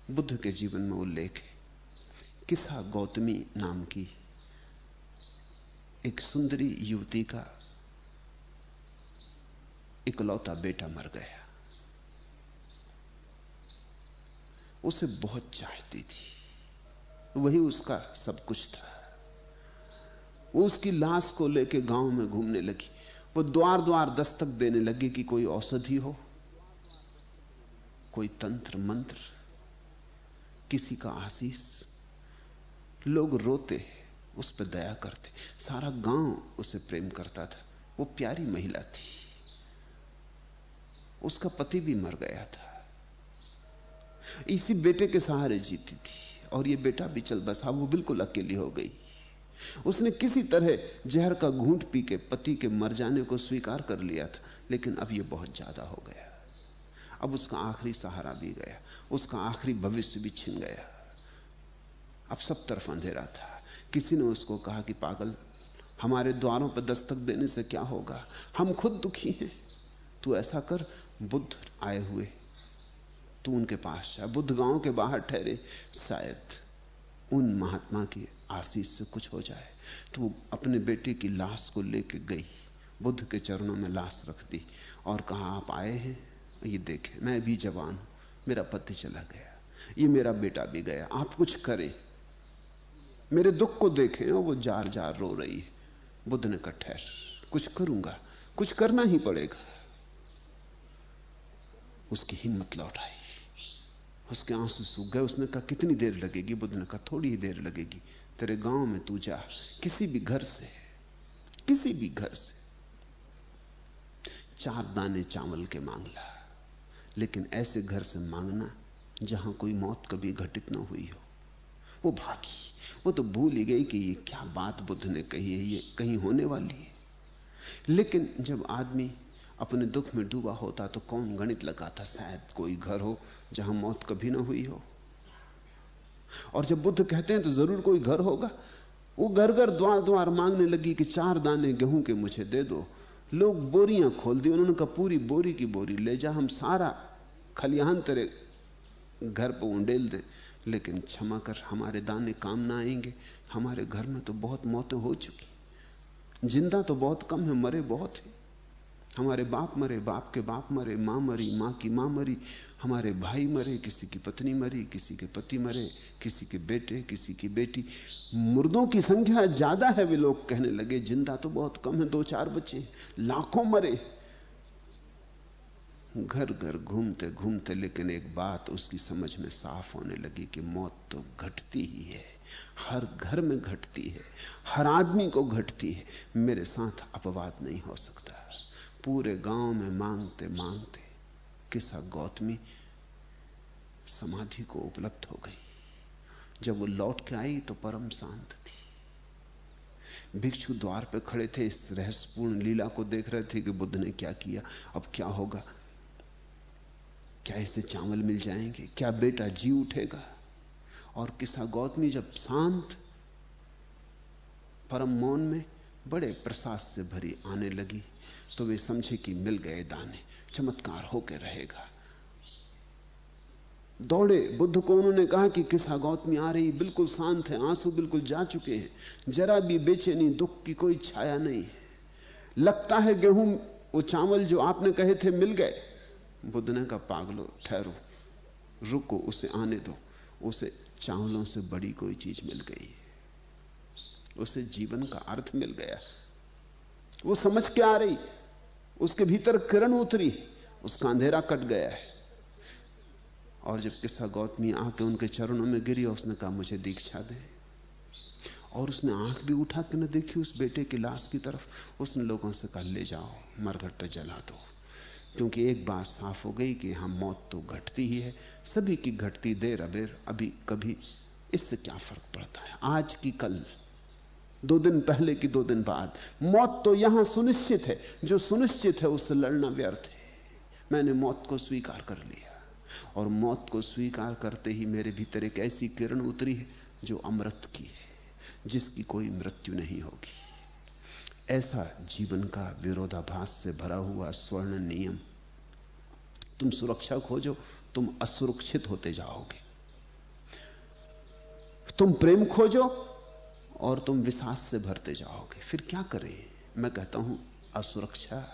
बुद्ध के जीवन में उल्लेख है। किसा गौतमी नाम की एक सुंदरी युवती का इकलौता बेटा मर गया। उसे बहुत चाहती थी, वही उसका सब कुछ था। वो उसकी लाश को लेकर गांव में घूमने लगी। वो द्वार द्वार दस्तक देने लगी कि कोई औषधि हो, कोई तंत्र मंत्र, किसी का आशीष। लोग रोते, उस पर दया करते। सारा गांव उसे प्रेम करता था। वो प्यारी महिला थी। उसका पति भी मर गया था। इसी बेटे के सहारे जीती थी, और ये बेटा भी चल बसा। वो बिल्कुल अकेली हो गई। उसने किसी तरह जहर का घूंट पी के पति के मर जाने को स्वीकार कर लिया था, लेकिन अब ये बहुत ज्यादा हो गया। अब उसका आखिरी सहारा भी गया, उसका आखिरी भविष्य भी छिन गया। अब सब तरफ अंधेरा था। किसी ने उसको कहा कि पागल, हमारे द्वारों पर दस्तक देने से क्या होगा, हम खुद दुखी हैं। तू ऐसा कर, बुद्ध आए हुए, तू उनके पास जा। बुद्ध गांव के बाहर ठहरे, शायद उन महात्मा की आशीष से कुछ हो जाए। तो वो अपने बेटे की लाश को लेके गई, बुद्ध के चरणों में लाश रख दी और कहा, आप आए हैं, ये देखें, मैं भी जवान हूं, मेरा पति चला गया, ये मेरा बेटा भी गया, आप कुछ करें, मेरे दुख को देखें। और वो जार जार रो रही है। बुद्ध ने कहा, ठहर, कुछ करूंगा, कुछ करना ही पड़ेगा। उसकी हिम्मत लौट आई, उसके आंसू सूख गए। उसने कहा, कितनी देर लगेगी? बुद्ध ने कहा, थोड़ी ही देर लगेगी। तेरे गांव में तू जा, किसी भी घर से 4 दाने चावल के मांग ला, लेकिन ऐसे घर से मांगना जहां कोई मौत कभी घटित न हुई हो। वो भागी। वो तो भूल ही गई कि ये क्या बात बुद्ध ने कही है, ये कहीं होने वाली है। लेकिन जब आदमी अपने दुख में डूबा होता तो कौन गणित लगाता, शायद कोई घर हो जहां मौत कभी ना हुई हो। और जब बुद्ध कहते हैं तो जरूर कोई घर होगा। वो घर घर द्वार द्वार मांगने लगी कि 4 दाने गेहूं के मुझे दे दो। लोग बोरियां खोल दी। उन्होंने कहा, पूरी बोरी की बोरी ले जा, हम सारा खलिहान तेरे घर पर उंडेल दें, लेकिन क्षमा कर, हमारे दाने काम ना आएंगे। हमारे घर में तो बहुत मौतें हो चुकी, जिंदा तो बहुत कम है, मरे बहुत है। हमारे बाप मरे, बाप के बाप मरे, माँ मरी, माँ की माँ मरी, हमारे भाई मरे, किसी की पत्नी मरी, किसी के पति मरे, किसी के बेटे, किसी की बेटी। मुर्दों की संख्या ज्यादा है, वे लोग कहने लगे, जिंदा तो बहुत कम है, 2-4 बच्चे, लाखों मरे। घर घर घूमते घूमते लेकिन एक बात उसकी समझ में साफ होने लगी कि मौत तो घटती ही है, हर घर में घटती है, हर आदमी को घटती है। मेरे साथ अपवाद नहीं हो सकता। पूरे गांव में मांगते मांगते किसा गौतमी समाधि को उपलब्ध हो गई। जब वो लौट के आई तो परम शांत थी। भिक्षु द्वार पे खड़े थे, इस रहस्यपूर्ण लीला को देख रहे थे कि बुद्ध ने क्या किया, अब क्या होगा, क्या इसे चावल मिल जाएंगे, क्या बेटा जी उठेगा। और किसा गौतमी जब शांत परम मौन में बड़े प्रसाद से भरी आने लगी तो वे समझे कि मिल गए दाने, चमत्कार होके रहेगा। दौड़े बुद्ध को, उन्होंने कहा कि किसा गौतमी आ रही, बिल्कुल शांत है, आंसू बिल्कुल जा चुके हैं, जरा भी बेचैनी, दुख की कोई छाया नहीं है। लगता है गेहूं, वो चावल जो आपने कहे थे मिल गए। बुद्ध ने कहा, पागलो, ठहरो, रुको, उसे आने दो। उसे चावलों से बड़ी कोई चीज मिल गई, उसे जीवन का अर्थ मिल गया। वो समझ के आ रही, उसके भीतर किरण उतरी, उसका अंधेरा कट गया है। और जब किस्सा गौतमी आके उनके चरणों में गिरी, उसने कहा, मुझे दीक्षा दे। और उसने आंख भी उठा के न देखी उस बेटे की लाश की तरफ। उसने लोगों से कहा, ले जाओ, मरघट पे जला दो। क्योंकि एक बात साफ हो गई कि हाँ, मौत तो घटती ही है, सभी की घटती, देर अबेर, अभी कभी, इससे क्या फर्क पड़ता है। आज की कल, 2 दिन पहले की 2 दिन बाद, मौत तो यहां सुनिश्चित है। जो सुनिश्चित है उससे लड़ना व्यर्थ है। मैंने मौत को स्वीकार कर लिया, और मौत को स्वीकार करते ही मेरे भीतर एक ऐसी किरण उतरी है जो अमृत की है, जिसकी कोई मृत्यु नहीं होगी। ऐसा जीवन का विरोधाभास से भरा हुआ स्वर्ण नियम। तुम सुरक्षा खोजो, तुम असुरक्षित होते जाओगे। तुम प्रेम खोजो और तुम विश्वास से भरते जाओगे। फिर क्या करें? मैं कहता हूं असुरक्षा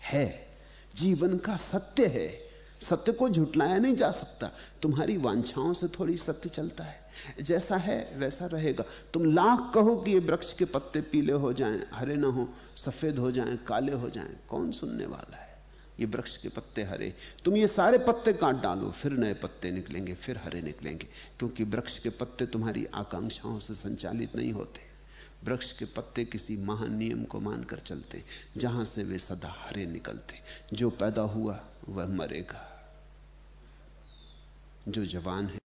है, जीवन का सत्य है। सत्य को झुटलाया नहीं जा सकता। तुम्हारी वांछाओं से थोड़ी सत्य चलता है। जैसा है वैसा रहेगा। तुम लाख कहो कि ये वृक्ष के पत्ते पीले हो जाएं, हरे ना हो, सफेद हो जाएं, काले हो जाएं, कौन सुनने वाला है? ये वृक्ष के पत्ते हरे, तुम ये सारे पत्ते काट डालो, फिर नए पत्ते निकलेंगे, फिर हरे निकलेंगे, क्योंकि वृक्ष के पत्ते तुम्हारी आकांक्षाओं से संचालित नहीं होते। वृक्ष के पत्ते किसी महान नियम को मानकर चलते, जहां से वे सदा हरे निकलते। जो पैदा हुआ वह मरेगा, जो जवान है